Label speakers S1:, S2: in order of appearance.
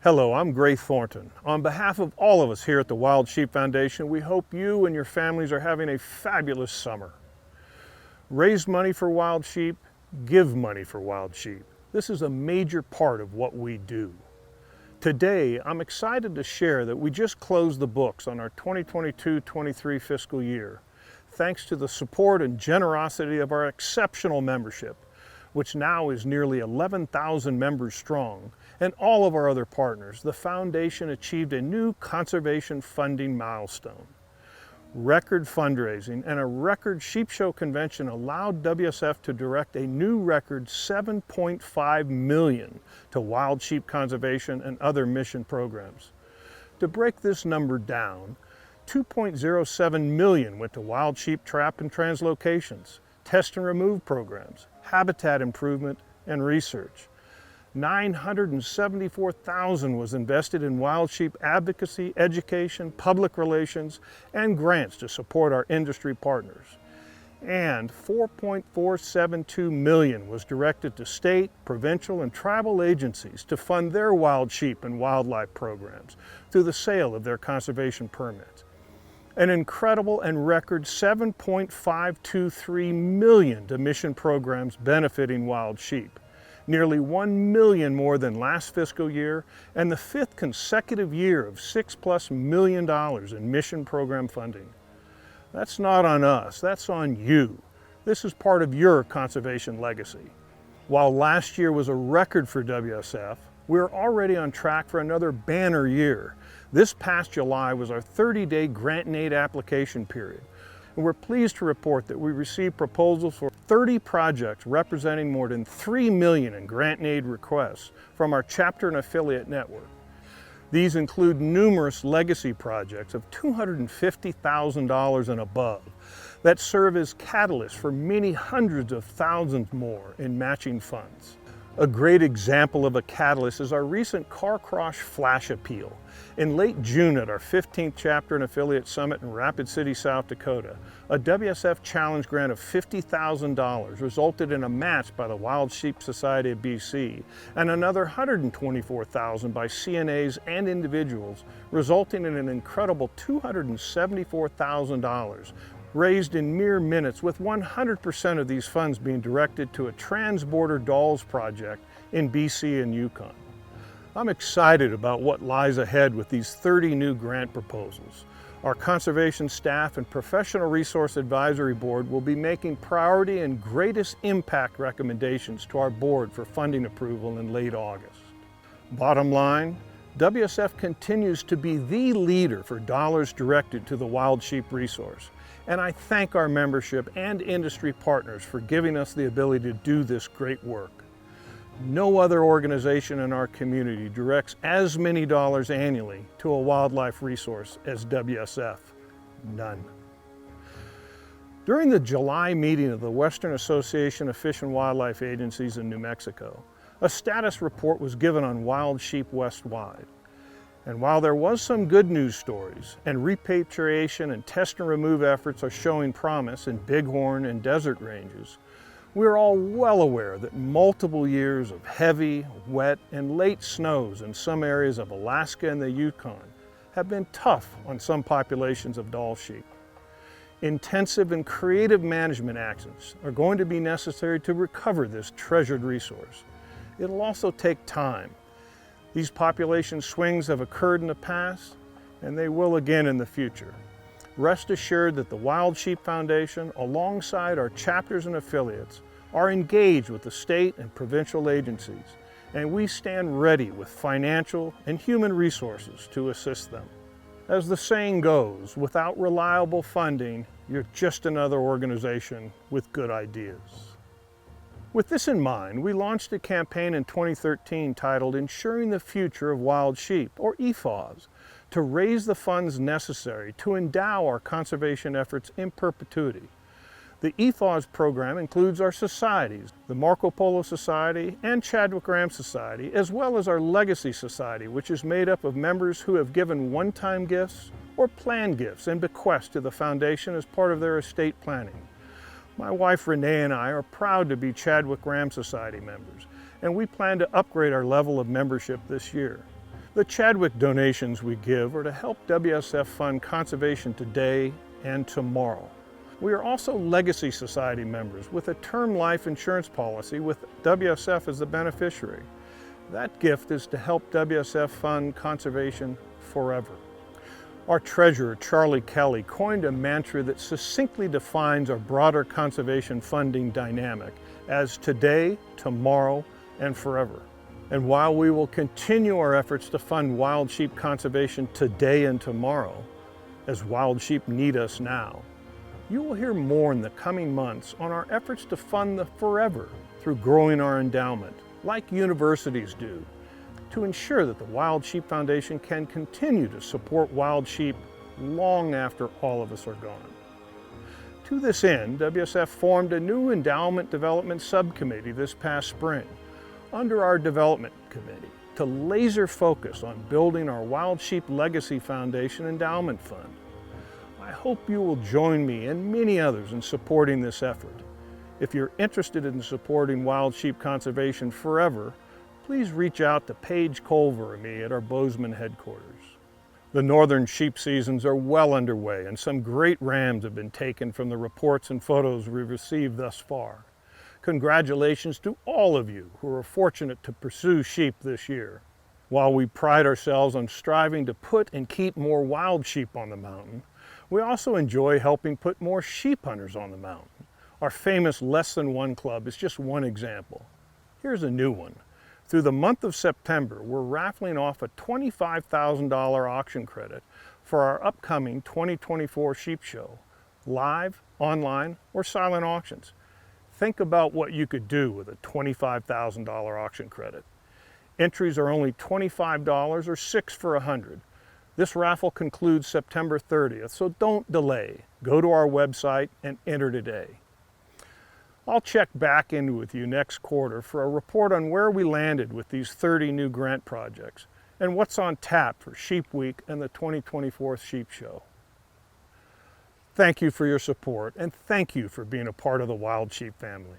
S1: Hello, I'm Gray Thornton. On behalf of all of us here at the Wild Sheep Foundation, we hope you and your families are having a fabulous summer. Raise money for wild sheep, give money for wild sheep. This is a major part of what we do. Today, I'm excited to share that we just closed the books on our 2022-23 fiscal year, thanks to the support and generosity of our exceptional membership, which now is nearly 11,000 members strong, and all of our other partners. The foundation achieved a new conservation funding milestone. Record fundraising and a record sheep show convention allowed WSF to direct a new record $7.5 million to wild sheep conservation and other mission programs. To break this number down, $2.07 million went to wild sheep trap and translocations, test and remove programs, habitat improvement, and research. $974,000 was invested in wild sheep advocacy, education, public relations, and grants to support our industry partners. And $4.472 million was directed to state, provincial, and tribal agencies to fund their wild sheep and wildlife programs through the sale of their conservation permits. An incredible and record $7.523 million to mission programs benefiting wild sheep. Nearly $1 million more than last fiscal year, and the fifth consecutive year of $6+ million in mission program funding. That's not on us, that's on you. This is part of your conservation legacy. While last year was a record for WSF, we're already on track for another banner year. This past July was our 30-day grant and aid application period. And we're pleased to report that we received proposals for 30 projects representing more than $3 million in grant and aid requests from our chapter and affiliate network. These include numerous legacy projects of $250,000 and above that serve as catalysts for many hundreds of thousands more in matching funds. A great example of a catalyst is our recent Car Crash Flash Appeal. In late June at our 15th Chapter and Affiliate Summit in Rapid City, South Dakota, a WSF Challenge grant of $50,000 resulted in a match by the Wild Sheep Society of BC and another $124,000 by CNAs and individuals, resulting in an incredible $274,000 raised in mere minutes, with 100% of these funds being directed to a trans-border dolls project in BC and Yukon. I'm excited about what lies ahead with these 30 new grant proposals. Our conservation staff and Professional Resource Advisory Board will be making priority and greatest impact recommendations to our board for funding approval in late August. Bottom line, WSF continues to be the leader for dollars directed to the wild sheep resource. And I thank our membership and industry partners for giving us the ability to do this great work. No other organization in our community directs as many dollars annually to a wildlife resource as WSF. None. During the July meeting of the Western Association of Fish and Wildlife Agencies in New Mexico, a status report was given on wild sheep west-wide. And while there was some good news stories, and repatriation and test and remove efforts are showing promise in bighorn and desert ranges, we're all well aware that multiple years of heavy, wet, and late snows in some areas of Alaska and the Yukon have been tough on some populations of Dall sheep. Intensive and creative management actions are going to be necessary to recover this treasured resource. It'll also take time. These population swings have occurred in the past, and they will again in the future. Rest assured that the Wild Sheep Foundation, alongside our chapters and affiliates, are engaged with the state and provincial agencies, and we stand ready with financial and human resources to assist them. As the saying goes, without reliable funding, you're just another organization with good ideas. With this in mind, we launched a campaign in 2013 titled Ensuring the Future of Wild Sheep, or Ethos, to raise the funds necessary to endow our conservation efforts in perpetuity. The Ethos program includes our societies, the Marco Polo Society and Chadwick Ram Society, as well as our Legacy Society, which is made up of members who have given one-time gifts or planned gifts and bequests to the foundation as part of their estate planning. My wife Renee and I are proud to be Chadwick Ram Society members, and we plan to upgrade our level of membership this year. The Chadwick donations we give are to help WSF fund conservation today and tomorrow. We are also Legacy Society members with a term life insurance policy with WSF as the beneficiary. That gift is to help WSF fund conservation forever. Our treasurer, Charlie Kelly, coined a mantra that succinctly defines our broader conservation funding dynamic as today, tomorrow, and forever. And while we will continue our efforts to fund wild sheep conservation today and tomorrow, as wild sheep need us now, you will hear more in the coming months on our efforts to fund the forever through growing our endowment, like universities do, to ensure that the Wild Sheep Foundation can continue to support wild sheep long after all of us are gone. To this end, WSF formed a new endowment development subcommittee this past spring under our development committee to laser focus on building our Wild Sheep Legacy Foundation Endowment Fund. I hope you will join me and many others in supporting this effort. If you're interested in supporting wild sheep conservation forever, please reach out to Paige Culver and me at our Bozeman headquarters. The northern sheep seasons are well underway, and some great rams have been taken from the reports and photos we've received thus far. Congratulations to all of you who are fortunate to pursue sheep this year. While we pride ourselves on striving to put and keep more wild sheep on the mountain, we also enjoy helping put more sheep hunters on the mountain. Our famous Less Than One Club is just one example. Here's a new one. Through the month of September, we're raffling off a $25,000 auction credit for our upcoming 2024 sheep show, live, online, or silent auctions. Think about what you could do with a $25,000 auction credit. Entries are only $25 or 6 for $100. This raffle concludes September 30th, so don't delay. Go to our website and enter today. I'll check back in with you next quarter for a report on where we landed with these 30 new grant projects and what's on tap for Sheep Week and the 2024 Sheep Show. Thank you for your support, and thank you for being a part of the Wild Sheep family.